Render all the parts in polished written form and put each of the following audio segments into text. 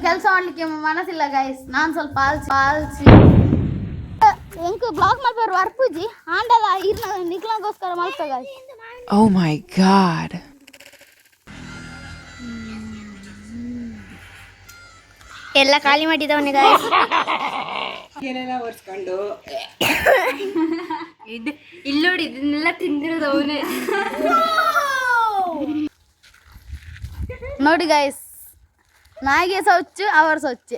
ಕೆಲಸ ಮಾಡ್ಲಿಕ್ಕೆ ಮನಸ್ಸಿಲ್ಲ ಗೈಸ್. ನಾನು ಸ್ವಲ್ಪ ಆಲ್ಸಿ ಎಂಕ್ ಬ್ಲಾಗ್ ಮಾಡ್ಬಾರ ವರ್ಪೂಜಿ ಆಂಡಲ ಇರ್ನ ನಿಕ್ಲಂಗೋಸ್ಕರ ಮಾಡ್ತಾ ಗೈಸ್. Oh my god. ಎಲ್ಲ ಖಾಲಿ ಮಾಡಿದವನೇ ಗೈಸ್. ಏನೇನ ಒರ್ಸ್ಕೊಂಡು ಇದು ಇಲ್ಲಿ ನೋಡಿ ಇದನ್ನೆಲ್ಲ ತಿಂದಿರೋದು ಅವನೇ. ನೋಡಿ ಗೈಸ್, ನಾಯಿಗೆ ಸೊಚ್ಚು ಅವರ ಸೊಚ್ಚೆ.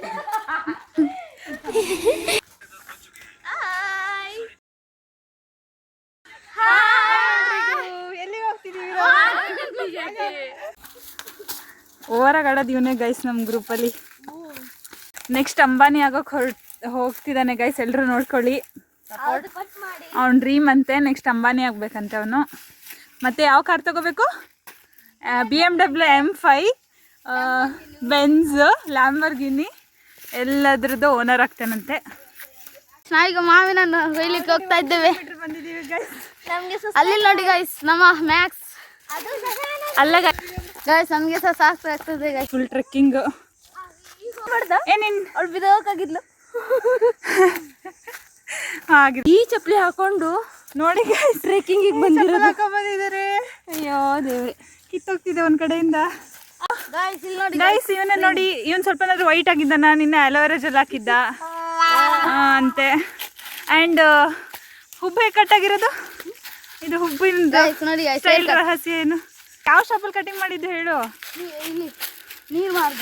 ಎಲ್ಲಿ ಹೋಗ್ತಿದೀವಿ? ಓವರಾಗಡೋದಿವನೇ ಗೈಸ್ ನಮ್ಮ ಗ್ರೂಪಲ್ಲಿ. ನೆಕ್ಸ್ಟ್ ಅಂಬಾನಿ ಆಗೋಕೆ ಹೋಗ್ತಿದ್ದಾನೆ ಗೈಸ್, ಎಲ್ಲರೂ ನೋಡ್ಕೊಳ್ಳಿ. ಅವ್ನ ಡ್ರೀಮ್ ಅಂತೆ ನೆಕ್ಸ್ಟ್ ಅಂಬಾನಿ ಆಗ್ಬೇಕಂತೆ ಅವನು. ಮತ್ತು ಯಾವ ಕಾರ್ ತಗೋಬೇಕು? BMW M5, ಬೆನ್ಸ್, ಲ್ಯಾಂಬರ್ಗಿನಿ ಎಲ್ಲದ್ರದ್ದು ಓನರ್ ಆಗ್ತಾನಂತೆ. ನಾವೀಗ ಮಾವಿನ ಹೊಯ್ಲಿಕ್ಕೆ ಹೋಗ್ತಾ ಇದ್ದೇವೆ. ಬಂದಿದ್ದೀವಿ ಗೈಸ್. ಅಲ್ಲಿ ನೋಡಿ ಗೈಸ್ ನಮ್ಮ ಮ್ಯಾಕ್ಸ್. ಅಲ್ಲ ಗೈಸ್ ನಮಗೆ ಸಹ ಸಾಕಾಗ್ತದೆ ಗೈಸ್. Full trekking. ಏನೇನು ಅವ್ಳು ಬಿದ್ದೋಕಾಗಿದ್ಲು. ಹಾಗೆ ಈ ಚಪ್ಪಲಿ ಹಾಕೊಂಡು ನೋಡಿ ಗೈಸ್ ಟ್ರೆಕ್ಕಿಂಗಿಗೆ ಬಂದಿರೋದು. ಬಂದಿದ್ದಾರೆ. ಅಯ್ಯೋ ದೇವ್ರೆ, ಕಿತ್ತೋಗ್ತಿದೆ ಒಂದ್ ಕಡೆಯಿಂದ. ಗೈಸ್ ಇಲ್ಲಿ ನೋಡಿ ಗೈಸ್ ಇವನ್ನ ನೋಡಿ, ಇವನ್ ಸ್ವಲ್ಪ ಏನಾದ್ರು ವೈಟ್ ಆಗಿದ್ದಾನ, ನಿನ್ನೆ ಅಲೋವೆರಾ ಜೆಲ್ ಹಾಕಿದ್ದ ಅಂತೆ. ಆ್ಯಂಡ್ ಹುಬ್ಬು ಹೇಗೆ ಕಟ್ ಆಗಿರೋದು? ಇದು ಹುಬ್ಬಿಂದ ಗೈಸ್ ನೋಡಿ ಗೈಸ್ ಸ್ಟೈಲ್ ರಹಸ್ಯ ಏನು? ಯಾವ ಶಾಪಲ್ಲಿ ಕಟಿಂಗ್ ಮಾಡಿದ್ದು ಹೇಳು? ಇಲ್ಲಿ ನೀರು ಮಾರ್ಗ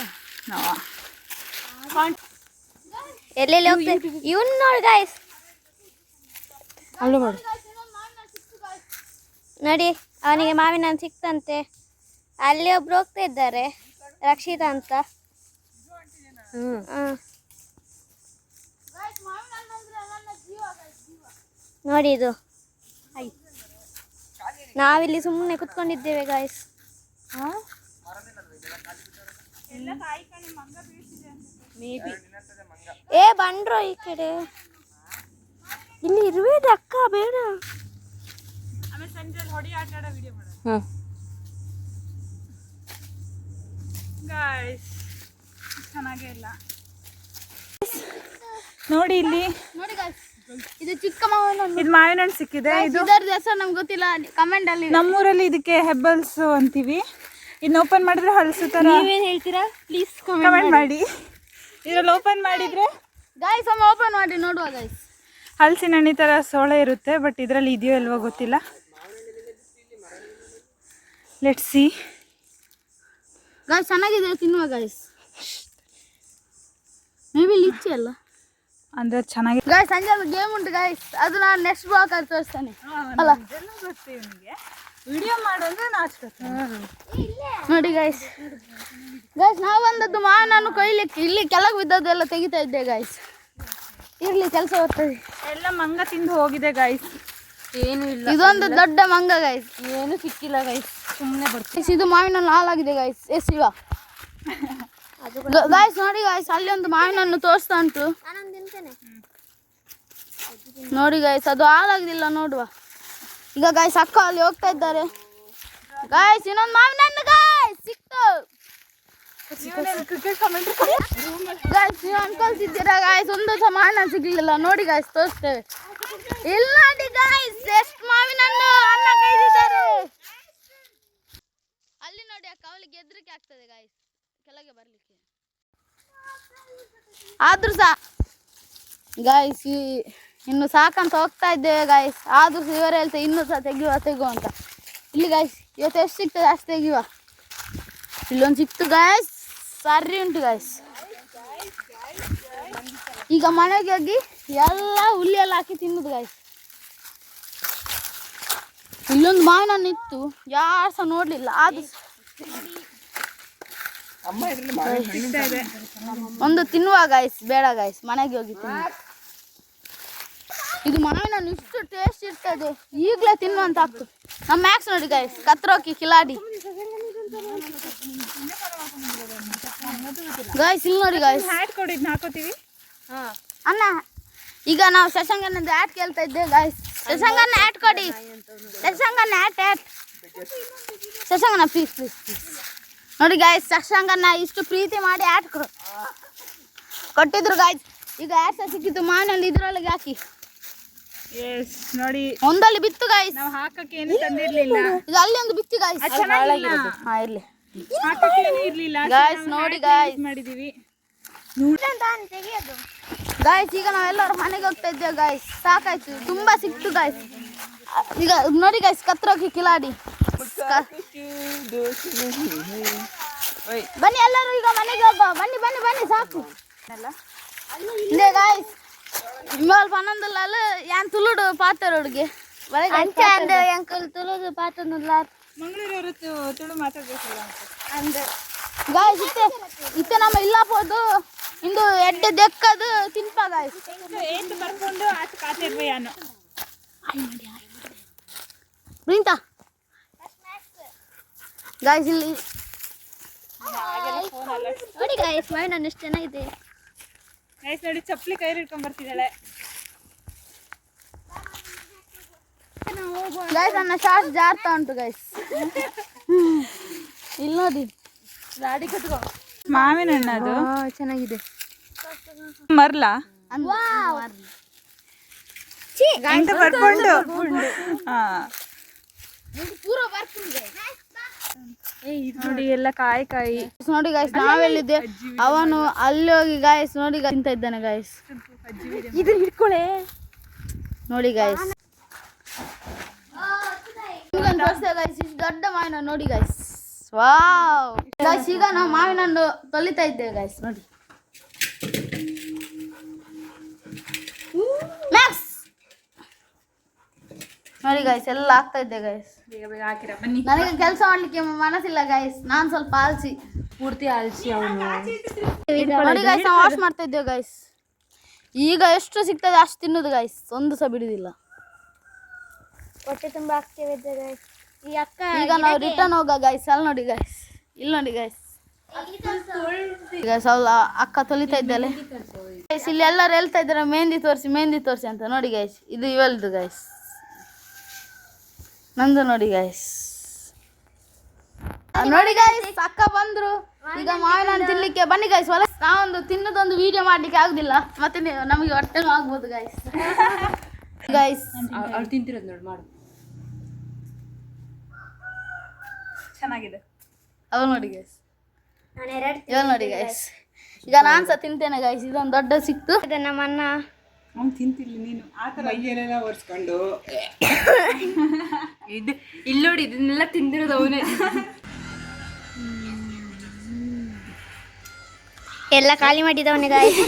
ಎಲ್ಲೆಲ್ಲಿ ಹೋಗ್ತೇವೆ ಇವನ್ ನೋಡಿ ಗೈಸ್. ಅಲ್ಲೂ ಮಾಡು. ನೋಡಿ ಅವನಿಗೆ ಮಾವಿನ ಹಣ್ಣು ಸಿಕ್ತಂತೆ. ಅಲ್ಲಿ ಒಬ್ರು ಹೋಗ್ತಾ ಇದ್ದಾರೆ, ರಕ್ಷಿತಾ ಅಂತ. ನೋಡಿ ಇದು ನಾವಿಲ್ಲಿ ಸುಮ್ಮನೆ ಕುತ್ಕೊಂಡಿದ್ದೇವೆ ಗಾಯ್ಸ್. ಏ ಬಂಡ್ರೋ ಈ ಕಡೆ, ಇಲ್ಲಿ ಇರುವೇದ ಅಕ್ಕ ಬೇಡ. ಚೆನ್ನಾಗೇ ಇಲ್ಲ ನೋಡಿ ಇಲ್ಲಿ. ನೋಡಿ ಗೈಸ್ ಇದು ಚಿಕ್ಕ ಮಾವಿನ ಹಣ್ಣು. ಇದು ಮಾವಿನ ಹಣ್ಣು ಸಿಕ್ಕಿದೆ. ಇದು ಇದರ ಹೆಸರು ನಮ್ಗೆ ಗೊತ್ತಿಲ್ಲ, ಕಮೆಂಟ್ ಅಲ್ಲಿ. ನಮ್ಮೂರಲ್ಲಿ ಇದಕ್ಕೆ ಹೆಬ್ಬಲ್ಸ್ ಅಂತೀವಿ. ಇದನ್ನ ಓಪನ್ ಮಾಡಿದ್ರೆ ಹಲಸು ಥರ. ನೀವೇನು ಹೇಳ್ತೀರಾ ಪ್ಲೀಸ್ ಕಮೆಂಟ್ ಮಾಡಿ. ಇದ್ರಲ್ಲಿ ಓಪನ್ ಮಾಡಿದ್ರೆ ಗೈಸ್ ಒಮ್ಮೆ ಓಪನ್ ಮಾಡಿ ನೋಡುವ ಗೈಸ್. ಹಲಸಿನ ಹಣ್ಣಿ ಥರ ಸೋಳೆ ಇರುತ್ತೆ, ಬಟ್ ಇದರಲ್ಲಿ ಇದೆಯೋ ಇಲ್ವೋ ಗೊತ್ತಿಲ್ಲ. Let's see. ಗೈಸ್ ಚೆನ್ನಾಗಿದೆ, ತಿನ್ನುವ ಗೈಸ್. ಮೇ ಬಿ ಲಿಚ್ಚಿ ಅಲ್ಲ ಅಂದ್ರೆ ಚೆನ್ನಾಗಿ. ಗೈಸ್ ಸಂಜೆ ಗೇಮ್ ಉಂಟು ಗೈಸ್, ಅದು ನಾನು ನೆಕ್ಸ್ಟ್ ಬ್ಲಾಗ್ ಅಲ್ಲಿ ತೋರಿಸ್ತೇನೆ ಅಲ್ಲ. ವಿಡಿಯೋ ಮಾಡೋದ್ರೆ ನಾಚ್ಕೊತ ನೋಡಿ ಗೈಸ್. ಗೈಸ್ ನಾವು ಬಂದದ್ದು ಮಾವಿನ ಕೊಯ್ಲಿಕ್ಕೆ. ಇಲ್ಲಿ ಕೆಳಗೆ ಬಿದ್ದದ್ದೆಲ್ಲ ತೆಗಿತಾ ಇದ್ದೆ ಗೈಸ್. ಇರ್ಲಿ ಕೆಲಸ ಬರ್ತದೆ. ಎಲ್ಲ ಮಂಗ ತಿಂದು ಹೋಗಿದೆ ಗೈಸ್. ಏನು ಇಲ್ಲ, ಇದೊಂದು ದೊಡ್ಡ ಮಂಗ ಗೈಸ್. ಏನು ಸಿಕ್ಕಿಲ್ಲ ಗೈಸ್, ಸುಮ್ಮನೆ ಬರ್ತೀವಿ. ಇದು ಮಾವಿನ ಹಣ್ಣು ಹಾಲಾಗಿದೆ ಗೈಸ್. ಎಸ್ ಇವ ಗೈಸ್ ನೋಡಿ ಗೈಸ್, ಅಲ್ಲಿ ಒಂದು ಮಾವಿನ ಹಣ್ಣು ತೋರಿಸ್ತಾ ಉಂಟು ನೋಡಿ ಗೈಸ್. ಅದು ಹಾಲಾಗಿದಿಲ್ಲ ನೋಡುವ. ಈಗ ಗೈಸ್ ಅಕ್ಕ ಅಲ್ಲಿ ಹೋಗ್ತಾ ಇದ್ದಾರೆ ಗೈಸ್. ಇನ್ನೊಂದು ಮಾವಿನ ಹಣ್ಣು ಗೈಸ್ ಸಿಕ್ತು ಗೈಸ್. ನೀವು ಅನ್ಕೊಳ್ತಿದ್ದೀರಾ ಗೈಸ್ ಒಂದು ಸಹ ಮಾವಿನ ಹಣ್ಣು ಸಿಗ್ಲಿಲ್ಲ. ನೋಡಿ ಗೈಸ್ ತೋರಿಸ್ತೇವೆ. ಇಲ್ಲಿ ನೋಡಿ ಗೈಸ್ ಎಷ್ಟು ಮಾವಿನ ಹಣ್ಣು ಅನ್ನ ಕೈದಿದ್ದಾರೆ. ಅಲ್ಲಿ ನೋಡಿ ಅಕ್ಕ, ಅವಳಿಗೆ ಹೆದರಿಕೆ ಆಗ್ತದೆ ಗೈಸ್ ಕೆಳಗೆ ಬರ್ಲಿಕ್ಕೆ. ಆದ್ರೂ ಸಹ ಗೈಸ್ ಇನ್ನು ಸಾಕಂತ ಹೋಗ್ತಾ ಇದ್ದೇವೆ ಗೈಸ್. ಆದ್ರೂ ಸಹ ಇವರೇ ಹೇಳ್ತಾರೆ ಇನ್ನೂ ಸಹ ತೆಗುವ ಅಂತ. ಇಲ್ಲಿ ಗೈಸ್ ಇವತ್ತು ಎಷ್ಟು ಸಿಗ್ತದೆ ಅಷ್ಟು ತೆಗಿಯುವ. ಇಲ್ಲೊಂದು ಸಿಕ್ತು ಗೈಸ್, ಸರಿ ಉಂಟು ಗೈಸ್. ಈಗ ಮನೆಗೆ ಹೋಗಿ ಎಲ್ಲ ಹುಲ್ಲಿ ಎಲ್ಲ ಹಾಕಿ ತಿನ್ನುದು ಗೈಸ್. ಇಲ್ಲೊಂದು ಮಾವಿನ ಹಣ್ಣು ಇತ್ತು, ಯಾರು ಸಹ ನೋಡ್ಲಿಲ್ಲ. ಆದ್ರೂ ಒಂದು ತಿನ್ನುವ ಗೈಸ್, ಬೇಡ ಗೈಸ್ ಮನೆಗೆ ಹೋಗಿ ತಿನ್ನು. ಇದು ಮಾವಿನ ಹಣ್ಣು ಇಷ್ಟು ಟೇಸ್ಟ್ ಇರ್ತದೆ, ಈಗಲೇ ತಿನ್ನುವಂತ ಆಗ್ತದೆ. ನಮ್ಮ ಮ್ಯಾಕ್ಸ್ ನೋಡಿ ಗೈಸ್, ಕತ್ರೋಕಿ ಕಿಲಾಡಿ ಗೈಸ್. ಇಲ್ಲಿ ನೋಡಿ ಗೈಸ್, ಹ್ಯಾಟ್ ಕೊಡಿದ್ನ ಹಾಕೋತೀವಿ ಅಣ್ಣ. ಈಗ ನಾವು ಶಶಾಂಕನದ್ದು ಆ್ಯಟ್ ಕೇಳ್ತಾ ಇದ್ದೇವೆ ಗೈಸ್. ಶಶಾಂಕನ ಆ್ಯಟ್ ಕೊಡಿ, ಶಶಾಂಕನ ಆ್ಯಟ್. ಶಶಾಂಕನ ಪ್ಲೀಸ್ ಪ್ಲೀಸ್ ಪ್ಲೀಸ್. ನೋಡಿ ಗೈಸ್, ಶಶಾಂಕನ ಇಷ್ಟು ಪ್ರೀತಿ ಮಾಡಿ ಆ್ಯಟ್ ಕೊಡು. ಕೊಟ್ಟಿದ್ರು ಗಾಯ್ಸ್. ಈಗ ಯಾರ್ಸ ಸಿಕ್ಕಿತ್ತು ಮಾವಿನಲ್ಲಿ ಇದ್ರೊಳಗೆ ಹಾಕಿ ಎಸ್ ನೋಡಿ ಒಂದಲ್ಲಿ ಬಿತ್ತು ಗಾಯ್ಸ್. ನಾವು ಹಾಕಕ್ಕೆ ಏನು ತಂದಿರ್ಲಿಲ್ಲ. ಇದು ಅಲ್ಲಿ ಒಂದು ಬಿತ್ತು ಗಾಯ್ಸ್. ಹಾ ಇರ್ಲಿ ಹಾಕಕ್ಕೆ ಏನು ಇರ್ಲಿಲ್ಲ ಗಾಯ್ಸ್. ನೋಡಿ ಗಾಯ್ಸ್ ಮಾಡಿದೀವಿ. ಗಾಯ್ಸ್ ಈಗ ನಾವೆಲ್ಲರೂ ಮನೆಗೆ ಹೋಗ್ತಾ ಇದ್ದೇವೆ ಗಾಯ್ಸ್. ಸಾಕಾಯ್ತು, ತುಂಬಾ ಸಿಕ್ತು ಗಾಯ್ಸ್. ಈಗ ನೋಡಿ ಗಾಯ್ಸ್, ಕತ್ರೋಕಿ ಕಿಲಾಡಿ. ಬನ್ನಿ ಎಲ್ಲರೂ ಈಗ ಮನೆಗೆ ಹೋಗುವ. ಬನ್ನಿ ಬನ್ನಿ ಬನ್ನಿ, ಸಾಕು ಇಲ್ಲೇ ಗಾಯ್ಸ್. ಇವಾಲ್ ಪನ್ನೊಂದಲ್ಲ ಯಾನ್ ತುಳುಡು ಪಾತರೋಡ್ಗೆ ಅಂಕಲ್ ತುಳುದು ಪಾತನಲ್ಲ ಮಂಗಳೂರು ತುಳು ಮಾತಾಡ್ಬೇಕಲ್ಲ ಅಂದ ಗಾಯ್ಸ್. ಇತ್ತೆ ನಮ್ಮ ಇಲ್ಲ ಹೋದು ಇಂದು ಎಡ್ಡೆ ದೆಕ್ಕದು ತಿನ್ಪ ಗಾಯ್ಸ್. ಏನು ಬರ್ಕೊಂಡು ಆತ ಕಾತಿರ್ಬೇ ಯಾನು ಪ್ರಿಂತ ಗಾಯ್ಸ್. ಇಲ್ಲಿ ನೋಡಿ ಗಾಯ್ಸ್, ಮಾವಿನ ಎಷ್ಟು ಚೆನ್ನಾಗಿದೆ. ಗೈಸ್ ನೋಡಿ, ಚಪ್ಪಲಿ ಕೈ ಹಿಡ್ಕೊಂಡ್ ಬರ್ತಿದ್ದಾಳೆ. ಗಾಯ್ಸ್ ನನ್ನ ಶಾರ್ಟ್ ಜಾರ್ತಾ ಉಂಟು ಗಾಯ್ಸ್. ಇಲ್ಲಿ ನೋಡಿ ಗಾಡಿ ಕಟ್ಕೋ. ಮಾವಿನ ಹಣ್ಣು ಅದು ಚೆನ್ನಾಗಿದೆ. ಮರ್ಲ ಎಂತ ಬರ್ಕೊಂಡು ಪೂರ ಬರ್ತೀನಿ. ನೋಡಿ ಎಲ್ಲ ಕಾಯಿ ಕಾಯಿ. ನೋಡಿ ಗಾಯ್ಸ್, ನಾವೆಲ್ಲಿದ್ದೆ ಅವನು ಅಲ್ಲಿ ಹೋಗಿ ಗಾಯ್ಸ್ ನೋಡಿ ತಿಂತ ಇದ್ದಾನೆ ಗಾಯ್ಸ್. ಇದನ್ನ ಹಿಡ್ಕೊಳೆ. ನೋಡಿ ಗಾಯ್ಸ್, ತೋರಿಸ್ತೇವೆ ಗಾಯ್ಸ್ ಇಷ್ಟು ದೊಡ್ಡ ಮಾವಿನ ನೋಡಿ ಗಾಯ್ಸ್. ವಾವ್ ಗಾಯ್ಸ್, ಈಗ ನಾವು ಮಾವಿನ ಹಣ್ಣು ತೊಳಿತಾ ಇದ್ದೇವೆ ಗಾಯ್ಸ್. ನೋಡಿ ಮ್ಯಾಕ್ಸ್, ನೋಡಿ ಗಾಯ್ಸ್ ಎಲ್ಲ ಆಗ್ತಾ ಇದ್ದೆ ಗಾಯ್ಸ್. ಬೇಗ ಬೇಗ ಹಾಕಿರ ಬನ್ನಿ. ನನಗೆ ಕೆಲಸ ಮಾಡ್ಲಿಕ್ಕೆ ಮನಸ್ಸಿಲ್ಲ ಗಾಯ್ಸ್, ನಾನು ಸ್ವಲ್ಪ ಆಲ್ಸಿ, ಪೂರ್ತಿ ಆಲ್ಸಿ ಅವನು. ನೋಡಿ ಗಾಯ್ಸ್, ನಾವು ವಾಶ್ ಮಾಡ್ತಾ ಇದ್ದೇವೆ ಗಾಯ್ಸ್. ಈಗ ಎಷ್ಟು ಸಿಗ್ತದೆ ಅಷ್ಟು ತಿನ್ನೋದು ಗಾಯ್ಸ್, ಒಂದು ಸಹ ಬಿಡುದಿಲ್ಲ. ಹೊಟ್ಟೆ ತುಂಬ ಆಗ್ತೇವೆ ಗಾಯ್ಸ್. ಈ ಅಕ್ಕ ಈಗ ನಾವು ರಿಟರ್ನ್ ಹೋಗ ಗಾಯ್ಸ್. ಅಲ್ಲಿ ನೋಡಿ ಗಾಯ್ಸ್, ಇಲ್ಲಿ ನೋಡಿ ಗಾಯ್ಸ್. ಈಗ ಸ್ವಲ್ಪ ಅಕ್ಕ ತೊಲಿತಾ ಇದ್ದಾಳೆ ಗೈಸ್. ಇಲ್ಲಿ ಎಲ್ಲರೂ ಹೇಳ್ತಾ ಇದ್ದಾರೆ ಮೆಹಂದಿ ತೋರಿಸಿ ಮೆಹಂದಿ ತೋರಿಸಿ ಅಂತ. ನೋಡಿ ಗೈಸ್, ಇದು ಇವಲ್ದು ಗೈಸ್, ನಂದು ನೋಡಿ ಗೈಸ್. ನೋಡಿ ಗೈಸ್, ಅಕ್ಕ ಬಂದ್ರು. ಈಗ ಮಾವಿನ ಹಣ್ಣು ತಿನ್ಲಿಕ್ಕೆ ಬನ್ನಿ ಗೈಸ್. ನಾವೊಂದು ತಿನ್ನೋದೊಂದು ವಿಡಿಯೋ ಮಾಡ್ಲಿಕ್ಕೆ ಆಗುದಿಲ್ಲ, ಮತ್ತೆ ನಮಗೆ ಹೊಟ್ಟೆ ಆಗ್ಬೋದು ಗೈಸ್. ಗೈಸ್ ಅವ್ರು ತಿಂತಿರೋದು ನೋಡಿ, ಮಾಡು. ಚೆನ್ನಾಗಿದೆ. ಅವ್ ನೋಡಿ ಗೈಸ್, ನಾನು ಎರಡು ಇವಾಗ ನೋಡಿ ಗೈಸ್. ಈಗ ನಾನ್ ಸಹ ತಿಂತೇನೆ ಗೈಸ್. ಇದೊಂದು ದೊಡ್ಡ ಸಿಕ್ತು. ನಮ್ಮ ಅಣ್ಣ ಅವ್ನು ತಿಂತಿಲ್ಲ, ನೀನು ಆ ಥರ ಮೈಯೆಲ್ಲ ಒರೆಸ್ಕೊಂಡು ಇದು ಇಲ್ಲಿ ನೋಡಿ, ಇದನ್ನೆಲ್ಲ ತಿಂದಿರೋದು ಅವನೇ. ಎಲ್ಲ ಖಾಲಿ ಮಾಡಿದವನೇ ಗಾಯ್ಸ್.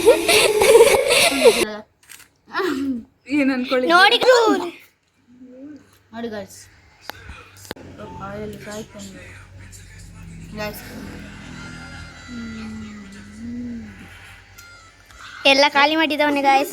ಏನು ಅನ್ಕೊಳ್ಳಿ. ನೋಡಿ ನೋಡಿ ಗೈಸ್, ಗೈಸ್ ಎಲ್ಲ ಖಾಲಿ ಮಾಡಿದವನೇ ಗಾಯ್ಸ್.